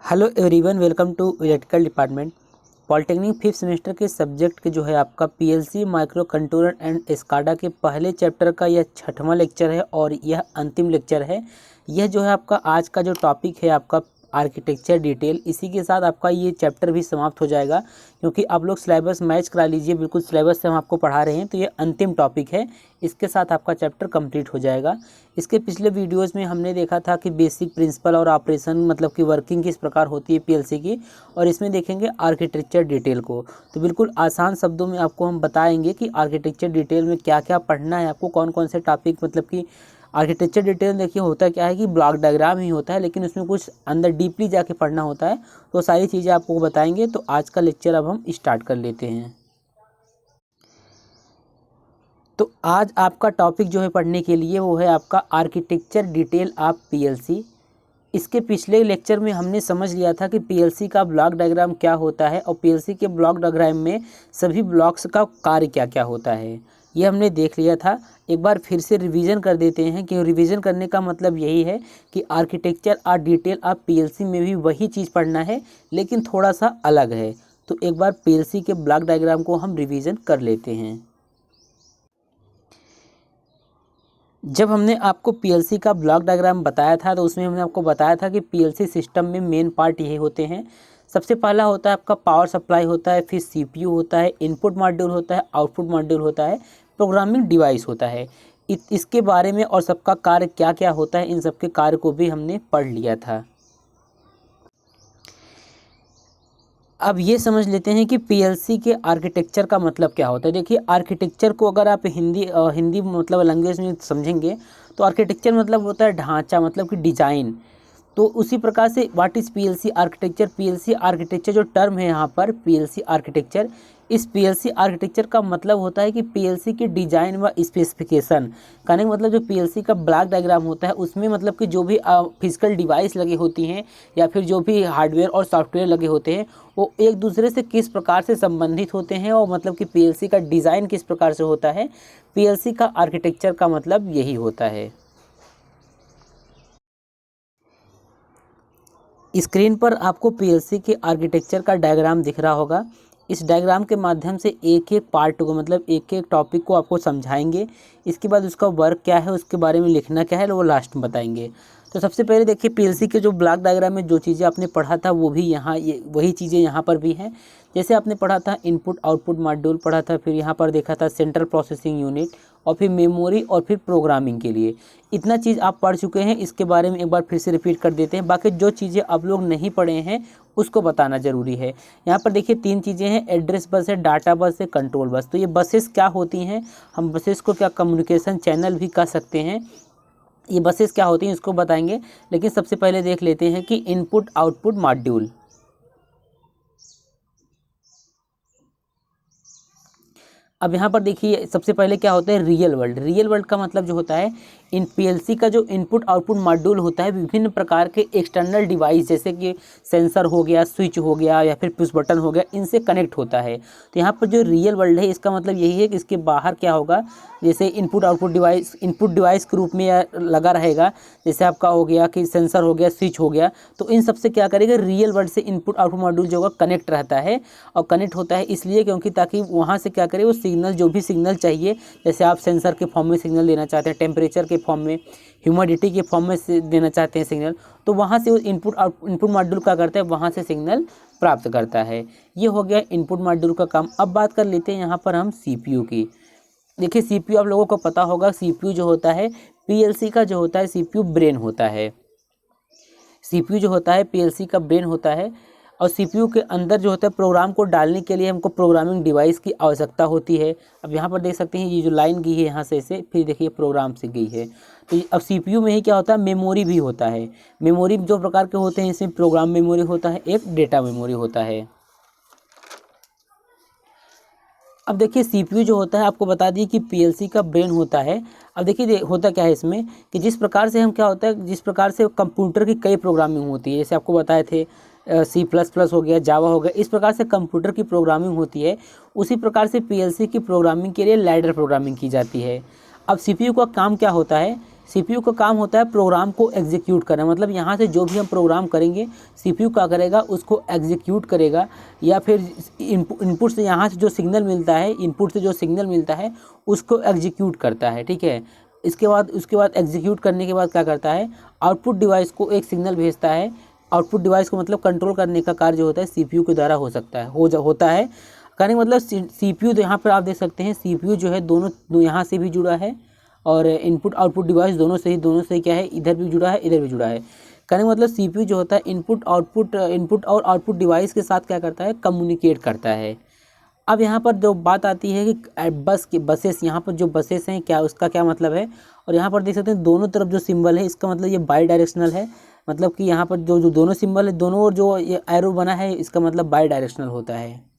Hello everyone, welcome to electrical department. Polytechnic fifth semester के subject के जो है आपका PLC micro controller and SCADA के पहले चैप्टर का यह 6वां लेक्चर है और यह अंतिम लेक्चर है। यह जो है आपका आज का जो टॉपिक है आपका आर्किटेक्चर डिटेल, इसी के साथ आपका ये चैप्टर भी समाप्त हो जाएगा, क्योंकि आप लोग सिलेबस मैच करा लीजिए। बिल्कुल सिलेबस से हम आपको पढ़ा रहे हैं, तो ये अंतिम टॉपिक है। इसके साथ आपका चैप्टर कंप्लीट हो जाएगा। इसके पिछले वीडियोस में हमने देखा था कि बेसिक प्रिंसिपल और ऑपरेशन मतलब कि वर्किंग किस प्रकार होती है पीएलसी की, और इसमें देखेंगे आर्किटेक्चर डिटेल को। तो बिल्कुल आसान शब्दों में आपको हम बताएंगे कि आर्किटेक्चर डिटेल में क्या क्या पढ़ना है, आपको कौन कौन से टॉपिक, मतलब कि आर्किटेक्चर डिटेल देखिए होता क्या है कि ब्लॉक डायग्राम ही होता है, लेकिन उसमें कुछ अंदर डीपली जाके पढ़ना होता है। तो सारी चीज़ें आपको बताएंगे। तो आज का लेक्चर अब हम स्टार्ट कर लेते हैं। तो आज आपका टॉपिक जो है पढ़ने के लिए वो है आपका आर्किटेक्चर डिटेल ऑफ पीएलसी। इसके पिछले लेक्चर में हमने समझ लिया था कि पीएलसी का ब्लॉक डायग्राम क्या होता है और पीएलसी के ब्लॉक डायग्राम में सभी ब्लॉक्स का कार्य क्या क्या होता है, ये हमने देख लिया था। एक बार फिर से रिवीजन कर देते हैं कि रिवीजन करने का मतलब यही है कि आर्किटेक्चर और डिटेल ऑफ पीएलसी में भी वही चीज़ पढ़ना है, लेकिन थोड़ा सा अलग है। तो एक बार पीएलसी के ब्लॉक डायग्राम को हम रिवीजन कर लेते हैं। जब हमने आपको पीएलसी का ब्लॉक डायग्राम बताया था, तो उसमें हमने आपको बताया था कि पीएलसी सिस्टम में मेन पार्ट यही होते हैं। सबसे पहला होता है आपका पावर सप्लाई होता है, फिर सीपीयू होता है, इनपुट मॉड्यूल होता है, आउटपुट मॉड्यूल होता है, प्रोग्रामिंग डिवाइस होता है। इसके बारे में और सबका कार्य क्या क्या होता है, इन सबके कार्य को भी हमने पढ़ लिया था। अब ये समझ लेते हैं कि पीएलसी के आर्किटेक्चर का मतलब क्या होता है। देखिए, आर्किटेक्चर को अगर आप हिंदी मतलब लैंग्वेज में समझेंगे तो आर्किटेक्चर मतलब होता है ढांचा, मतलब कि डिज़ाइन। तो उसी प्रकार से what is PLC architecture, PLC architecture जो टर्म है यहाँ पर पीएलसी आर्किटेक्चर, इस पीएलसी आर्किटेक्चर का मतलब होता है कि पीएलसी की डिज़ाइन व स्पेसिफिकेशन। कहने का मतलब जो पीएलसी का ब्लॉक डायग्राम होता है उसमें मतलब कि जो भी फिजिकल डिवाइस लगी होती हैं या फिर जो भी हार्डवेयर और सॉफ्टवेयर लगे होते हैं वो एक दूसरे से किस प्रकार से संबंधित होते हैं, और मतलब कि पीएलसी का डिज़ाइन किस प्रकार से होता है। पीएलसी का आर्किटेक्चर का मतलब यही होता है। स्क्रीन पर आपको पीएलसी के आर्किटेक्चर का डायग्राम दिख रहा होगा। इस डायग्राम के माध्यम से एक एक पार्ट को, मतलब एक एक टॉपिक को आपको समझाएंगे। इसके बाद उसका वर्क क्या है, उसके बारे में लिखना क्या है, वो लास्ट में बताएंगे। तो सबसे पहले देखिए, पीएलसी के जो ब्लॉक डायग्राम में जो चीज़ें आपने पढ़ा था वो भी यहाँ वही चीज़ें यहाँ पर भी हैं। जैसे आपने पढ़ा था इनपुट आउटपुट मॉड्यूल पढ़ा था, फिर यहाँ पर देखा था सेंट्रल प्रोसेसिंग यूनिट, और फिर मेमोरी, और फिर प्रोग्रामिंग के लिए। इतना चीज़ आप पढ़ चुके हैं। इसके बारे में एक बार फिर से रिपीट कर देते हैं। बाकी जो चीज़ें आप लोग नहीं पढ़े हैं उसको बताना ज़रूरी है। यहाँ पर देखिए 3 चीज़ें हैं, एड्रेस बस है, डाटा बस है, कंट्रोल बस। तो ये बसेस क्या होती हैं, हम बसेस को क्या कम्युनिकेशन चैनल भी कह सकते हैं। ये बसेस क्या होती हैं इसको बताएंगे, लेकिन सबसे पहले देख लेते हैं कि इनपुट आउटपुट मॉड्यूल। अब यहाँ पर देखिए सबसे पहले क्या होता है, रियल वर्ल्ड। रियल वर्ल्ड का मतलब जो होता है, इन पीएलसी का जो इनपुट आउटपुट मॉड्यूल होता है विभिन्न प्रकार के एक्सटर्नल डिवाइस जैसे कि सेंसर हो गया, स्विच हो गया, या फिर पुश बटन हो गया, इनसे कनेक्ट होता है। तो यहाँ पर जो रियल वर्ल्ड है इसका मतलब यही है कि इसके बाहर क्या होगा, जैसे input output device input device के रूप में लगा रहेगा। जैसे आपका हो गया कि सेंसर हो गया, स्विच हो गया, तो इन सबसे क्या करेगा, रियल वर्ल्ड से इनपुट आउटपुट मॉड्यूल जो होगा कनेक्ट रहता है। और कनेक्ट होता है इसलिए क्योंकि ताकि वहाँ से क्या करे, वो सिग्नल, जो भी सिग्नल चाहिए, जैसे आप सेंसर के फॉर्म में सिग्नल देना चाहते हैं, टेम्परेचर के फॉर्म में, ह्यूमिडिटी के फॉर्म में देना चाहते हैं सिग्नल, तो वहाँ से वो इनपुट मॉड्यूल क्या करता है, वहाँ से सिग्नल प्राप्त करता है। ये हो गया इनपुट मॉड्यूल का काम। अब बात कर लेते हैं यहाँ पर हम सीपीयू की। देखिए सीपीयू आप लोगों को पता होगा, सीपीयू जो होता है पीएलसी का जो होता है सीपीयू ब्रेन होता है। सीपीयू जो होता है पीएलसी का ब्रेन होता है, और सीपीयू के अंदर जो होता है प्रोग्राम को डालने के लिए हमको प्रोग्रामिंग डिवाइस की आवश्यकता होती है। अब यहाँ पर देख सकते हैं ये जो लाइन गई है यहाँ से इसे, फिर देखिए प्रोग्राम से गई है। तो अब सीपीयू में ही क्या होता है, मेमोरी भी होता है। मेमोरी दो प्रकार के होते हैं, इसमें प्रोग्राम मेमोरी होता है, एक डेटा मेमोरी होता है। अब देखिए सीपीयू जो होता है आपको बता दिए कि पीएलसी का ब्रेन होता है। अब देखिए होता क्या है इसमें कि जिस प्रकार से हम क्या होता है, जिस प्रकार से कंप्यूटर की कई प्रोग्रामिंग होती है, जैसे आपको बताए थे C++ हो गया, जावा हो गया, इस प्रकार से कंप्यूटर की प्रोग्रामिंग होती है। उसी प्रकार से पीएलसी की प्रोग्रामिंग के लिए लैडर प्रोग्रामिंग की जाती है। अब सीपीयू का काम क्या होता है, सीपीयू का काम होता है प्रोग्राम को एग्जीक्यूट करना, मतलब यहाँ से जो भी हम प्रोग्राम करेंगे सीपीयू क्या करेगा, उसको एग्जीक्यूट करेगा, या फिर इनपुट से यहाँ से जो सिग्नल मिलता है, इनपुट से जो सिग्नल मिलता है उसको एग्जीक्यूट करता है, ठीक है। उसके बाद एग्जीक्यूट करने के बाद क्या करता है, आउटपुट डिवाइस को एक सिग्नल भेजता है। आउटपुट डिवाइस को मतलब कंट्रोल करने का कार्य जो होता है सीपीयू के द्वारा हो सकता है, होता है। कहने का मतलब सीपीयू, तो यहाँ पर आप देख सकते हैं सीपीयू जो है दोनों यहाँ से भी जुड़ा है, और इनपुट आउटपुट डिवाइस दोनों से क्या है, इधर भी जुड़ा है, इधर भी जुड़ा है। कहने का मतलब सीपीयू जो होता है इनपुट और आउटपुट डिवाइस के साथ क्या करता है, कम्युनिकेट करता है। अब यहाँ पर जो बात आती है कि बसेस, यहाँ पर जो बसेस हैं क्या, उसका क्या मतलब है। और यहाँ पर देख सकते हैं दोनों तरफ जो सिंबल है, इसका मतलब ये बाई डायरेक्शनल है, मतलब कि यहाँ पर जो दोनों सिंबल है, दोनों ओर जो ये एरो बना है, इसका मतलब बाई डायरेक्शनल होता है।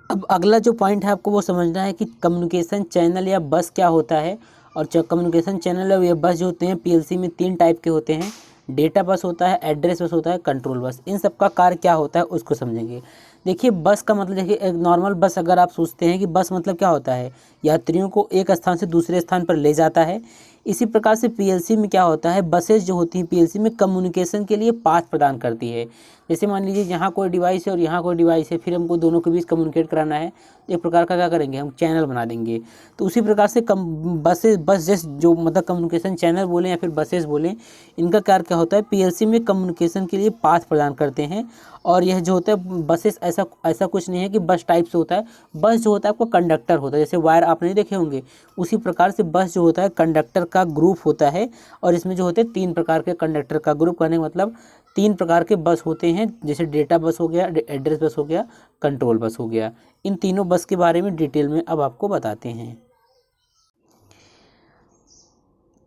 अब अगला जो पॉइंट है आपको वो समझना है कि कम्युनिकेशन चैनल या बस क्या होता है। और कम्युनिकेशन चैनल और या बस जो होते हैं पीएलसी में 3 टाइप के होते हैं। डेटा बस होता है, एड्रेस बस होता है, कंट्रोल बस। इन सब का कार्य क्या होता है उसको समझेंगे। देखिए बस का मतलब, देखिए एक नॉर्मल बस अगर आप सोचते हैं कि बस मतलब क्या होता है, यात्रियों को एक स्थान से दूसरे स्थान पर ले जाता है। इसी प्रकार से पीएलसी में क्या होता है, बसेस जो होती हैं पीएलसी में कम्युनिकेशन के लिए पाथ प्रदान करती है। जैसे मान लीजिए यहाँ कोई डिवाइस है और यहाँ कोई डिवाइस है, फिर हमको दोनों के बीच कम्युनिकेट कराना है, एक प्रकार का क्या करेंगे, हम चैनल बना देंगे। तो उसी प्रकार से बस जैसे जो मतलब कम्युनिकेशन चैनल बोलें या फिर बसेस बोलें, इनका कार्य क्या होता है, पीएलसी में कम्युनिकेशन के लिए पाथ प्रदान करते हैं। और यह जो होता है बसेस ऐसा कुछ नहीं है कि बस टाइप से होता है। बस जो होता है आपको कंडक्टर होता है, जैसे वायर आप नहीं देखे होंगे, उसी प्रकार से बस जो होता है कंडक्टर का ग्रुप होता है। और इसमें जो होते हैं 3 प्रकार के कंडक्टर का ग्रुप, करने का मतलब 3 प्रकार के बस होते हैं, जैसे डेटा बस हो गया, एड्रेस बस हो गया, कंट्रोल बस हो गया। इन तीनों बस के बारे में डिटेल में अब आपको बताते हैं।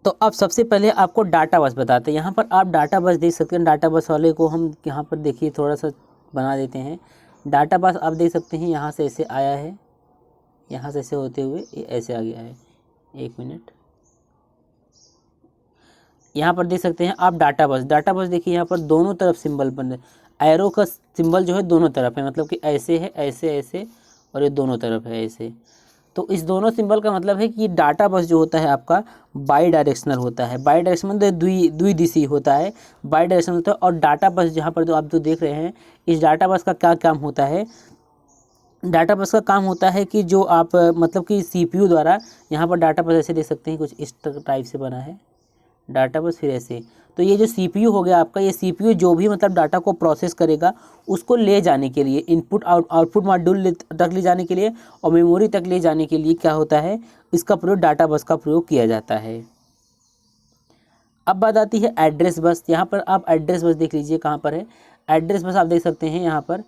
तो अब सबसे पहले आपको डाटा बस बताते हैं। यहाँ पर आप डाटा बस देख सकते हैं। डाटा बस वाले को हम यहाँ पर देखिए थोड़ा सा बना देते हैं। डाटा बस आप देख सकते हैं यहाँ से ऐसे आया है, यहाँ से ऐसे होते हुए ये ऐसे आ गया है। 1 मिनट, यहाँ पर देख सकते हैं आप डाटा बस देखिए यहाँ पर दोनों तरफ सिंबल बन रहे, एरो का सिंबल जो है दोनों तरफ है, मतलब कि ऐसे है, ऐसे ऐसे, और ये दोनों तरफ है ऐसे। तो इस दोनों सिंबल का मतलब है कि डाटा बस जो होता है आपका बाई डायरेक्शनल होता है। बाई डायरेक्शनल मतलब द्विदिशीय होता है, बाई डायरेक्शनल होता है। और डाटा बस जहाँ पर जो आप जो देख रहे हैं, इस डाटा बस का क्या काम होता है, डाटा बस का काम होता है कि जो आप मतलब कि सीपीयू द्वारा, यहाँ पर डाटा बस ऐसे देख सकते हैं, कुछ इस टाइप से बना है डाटा बस, फिर ऐसे। तो ये जो सीपीयू हो गया आपका, ये सीपीयू जो भी मतलब डाटा को प्रोसेस करेगा उसको ले जाने के लिए, इनपुट आउटपुट मॉड्यूल तक ले जाने के लिए और मेमोरी तक ले जाने के लिए क्या होता है, इसका प्रयोग डाटा बस का प्रयोग किया जाता है। अब बात आती है एड्रेस बस। यहाँ पर आप एड्रेस बस देख लीजिए कहाँ पर है। एड्रेस बस आप देख सकते हैं यहाँ पर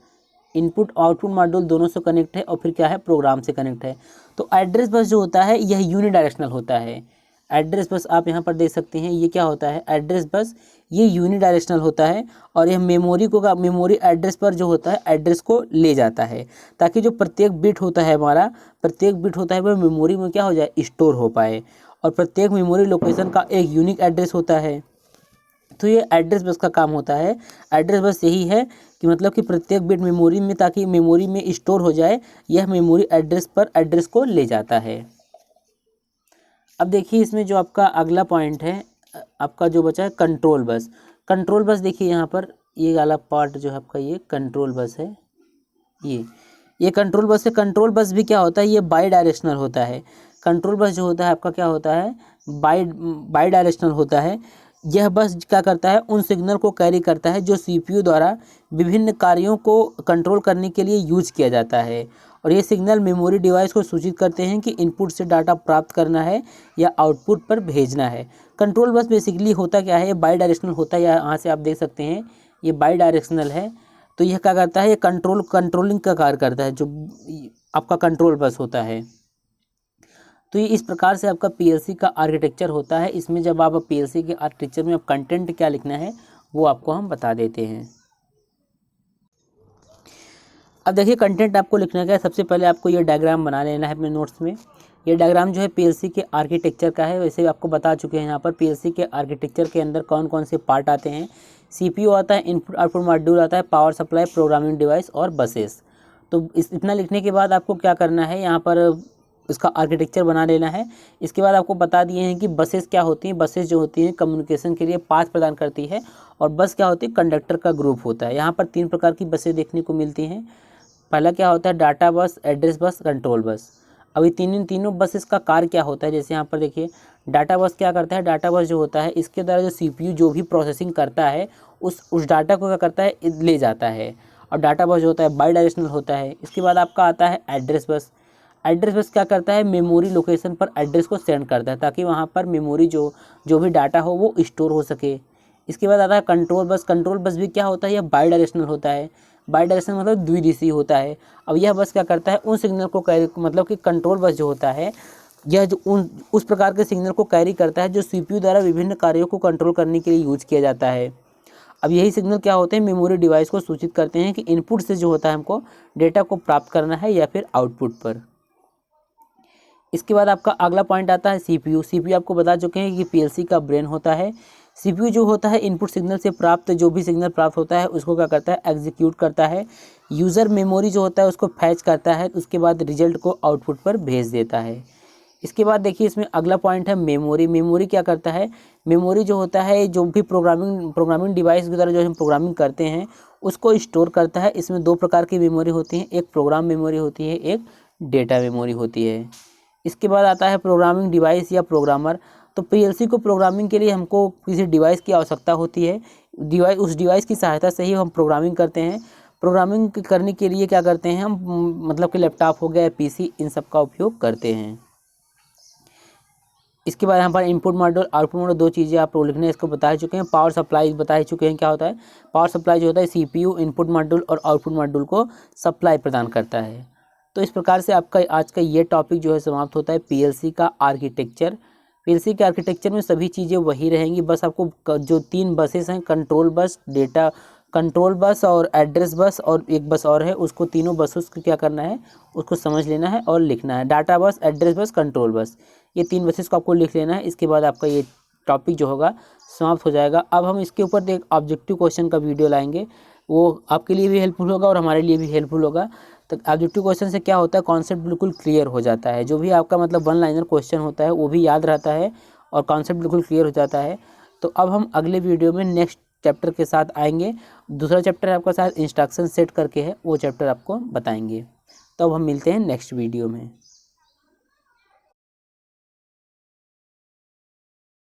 इनपुट आउटपुट मॉड्यूल दोनों से कनेक्ट है, और फिर क्या है, प्रोग्राम से कनेक्ट है। तो एड्रेस बस जो होता है यह यूनिडायरेक्शनल होता है। एड्रेस बस आप यहाँ पर देख सकते हैं, ये क्या होता है, एड्रेस बस ये यूनिडायरेक्शनल होता है। और यह मेमोरी एड्रेस पर जो होता है एड्रेस को ले जाता है, ताकि जो प्रत्येक बिट होता है हमारा, प्रत्येक बिट होता है वह मेमोरी में क्या हो जाए, स्टोर हो पाए। और प्रत्येक मेमोरी लोकेशन का एक यूनिक एड्रेस होता है। तो ये एड्रेस बस का काम होता है। एड्रेस बस यही है कि मतलब कि प्रत्येक बिट मेमोरी में, ताकि मेमोरी में स्टोर हो जाए, यह मेमोरी एड्रेस पर एड्रेस को ले जाता है। अब देखिए इसमें जो आपका अगला पॉइंट है, आपका जो बचा है कंट्रोल बस। कंट्रोल बस देखिए यहाँ पर ये वाला पार्ट जो है आपका, ये कंट्रोल बस है। ये कंट्रोल बस है। कंट्रोल बस भी क्या होता है, ये बाई डायरेक्शनल होता है। कंट्रोल बस जो होता है आपका क्या होता है, बाई डायरेक्शनल होता है। यह बस क्या करता है, उन सिग्नल को कैरी करता है जो सीपीयू द्वारा विभिन्न कार्यों को कंट्रोल करने के लिए यूज किया जाता है। और ये सिग्नल मेमोरी डिवाइस को सूचित करते हैं कि इनपुट से डाटा प्राप्त करना है या आउटपुट पर भेजना है। कंट्रोल बस बेसिकली होता क्या है, ये बाई डायरेक्शनल होता है। यहाँ से आप देख सकते हैं ये बाई डायरेक्शनल है। तो यह क्या करता है, ये कंट्रोलिंग का कार्य करता है, जो आपका कंट्रोल बस होता है। तो ये इस प्रकार से आपका पीएलसी का आर्किटेक्चर होता है। इसमें जब आप पीएलसी के आर्किटेक्चर में आप कंटेंट क्या लिखना है वो आपको हम बता देते हैं। अब देखिए कंटेंट आपको लिखना क्या है। सबसे पहले आपको ये डायग्राम बना लेना है अपने नोट्स में। ये डायग्राम जो है पीएलसी के आर्किटेक्चर का है। वैसे आपको बता चुके हैं यहाँ पर पीएलसी के आर्किटेक्चर के अंदर कौन कौन से पार्ट आते हैं। सीपीयू आता है, इनपुट आउटपुट मॉड्यूल आता है, पावर सप्लाई, प्रोग्रामिंग डिवाइस और बसेस। तो इतना लिखने के बाद आपको क्या करना है, यहाँ पर उसका आर्किटेक्चर बना लेना है। इसके बाद आपको बता दिए हैं कि बसेस क्या होती हैं। बसेस जो होती हैं कम्युनिकेशन के लिए पाथ प्रदान करती है, और बस क्या होती है, कंडक्टर का ग्रुप होता है। यहाँ पर 3 प्रकार की बसें देखने को मिलती हैं। पहला क्या होता है, डाटा बस, एड्रेस बस, कंट्रोल बस। अभी तीनों बसेस का कार्य क्या होता है, जैसे यहाँ पर देखिए डाटा बस क्या करता है। डाटा बस जो होता है इसके द्वारा जो सीपीयू जो भी प्रोसेसिंग करता है उस डाटा को क्या करता है, ले जाता है। और डाटा बस जो होता है बाई डायरेक्शनल होता है। इसके बाद आपका आता है एड्रेस बस। एड्रेस बस क्या करता है, मेमोरी लोकेशन पर एड्रेस को सेंड करता है ताकि वहाँ पर मेमोरी जो भी डाटा हो वो स्टोर हो सके। इसके बाद आता है कंट्रोल बस। कंट्रोल बस भी क्या होता है, यह बाई डायरेक्शनल होता है। बाई डायरेक्शनल मतलब द्विदिशीय होता है। अब यह बस क्या करता है, उन सिग्नल को कैरी, मतलब कि कंट्रोल बस जो होता है यह जो उस प्रकार के सिग्नल को कैरी करता है जो सीपीयू द्वारा विभिन्न कार्यों को कंट्रोल करने के लिए यूज किया जाता है। अब यही सिग्नल क्या होते हैं, मेमोरी डिवाइस को सूचित करते हैं कि इनपुट से जो होता है हमको डेटा को प्राप्त करना है या फिर आउटपुट पर। इसके बाद आपका अगला पॉइंट आता है सीपीयू। सीपीयू आपको बता चुके हैं कि पीएलसी का ब्रेन होता है। सीपीयू जो होता है इनपुट सिग्नल से प्राप्त जो भी सिग्नल प्राप्त होता है उसको क्या करता है, एग्जीक्यूट करता है। यूज़र मेमोरी जो होता है उसको फैच करता है, उसके बाद रिजल्ट को आउटपुट पर भेज देता है। इसके बाद देखिए इसमें अगला पॉइंट है मेमोरी। मेमोरी क्या करता है, मेमोरी जो होता है जो भी प्रोग्रामिंग डिवाइस के द्वारा जो हम प्रोग्रामिंग करते हैं उसको स्टोर करता है। इसमें 2 प्रकार की मेमोरी होती है, एक प्रोग्राम मेमोरी होती है, एक डेटा मेमोरी होती है। इसके बाद आता है प्रोग्रामिंग डिवाइस या प्रोग्रामर। तो पीएलसी को प्रोग्रामिंग के लिए हमको किसी डिवाइस की आवश्यकता होती है। उस डिवाइस की सहायता से ही हम प्रोग्रामिंग करते हैं। प्रोग्रामिंग करने के लिए क्या करते हैं हम, मतलब कि लैपटॉप हो गया, पीसी, इन सब का उपयोग करते हैं। इसके बाद यहाँ पर इनपुट मॉड्यूल, आउटपुट मॉड्यूल, 2 चीज़ें आपको लिखने इसको बता चुके हैं। पावर सप्लाई बता चुके हैं क्या होता है। पावर सप्लाई जो होता है सीपीयू इनपुट मॉड्यूल और आउटपुट मॉड्यूल को सप्लाई प्रदान करता है। तो इस प्रकार से आपका आज का ये टॉपिक जो है समाप्त होता है, पीएलसी का आर्किटेक्चर। पीएलसी के आर्किटेक्चर में सभी चीज़ें वही रहेंगी, बस आपको जो 3 बसेस हैं, कंट्रोल बस और एड्रेस बस और एक बस और है, उसको तीनों बसों को क्या करना है, उसको समझ लेना है और लिखना है। डाटा बस, एड्रेस बस, कंट्रोल बस, ये 3 बसेस को आपको लिख लेना है। इसके बाद आपका ये टॉपिक जो होगा समाप्त हो जाएगा। अब हम इसके ऊपर एक ऑब्जेक्टिव क्वेश्चन का वीडियो लाएंगे, वो आपके लिए भी हेल्पफुल होगा और हमारे लिए भी हेल्पफुल होगा। तो ऑब्जेक्टिव क्वेश्चन से क्या होता है, कॉन्सेप्ट बिल्कुल क्लियर हो जाता है। जो भी आपका मतलब 1 लाइनर क्वेश्चन होता है वो भी याद रहता है और कॉन्सेप्ट बिल्कुल क्लियर हो जाता है। तो अब हम अगले वीडियो में नेक्स्ट चैप्टर के साथ आएंगे। दूसरा चैप्टर आपका साथ इंस्ट्रक्शन सेट करके है, वो चैप्टर आपको बताएंगे। तो अब हम मिलते हैं नेक्स्ट वीडियो में।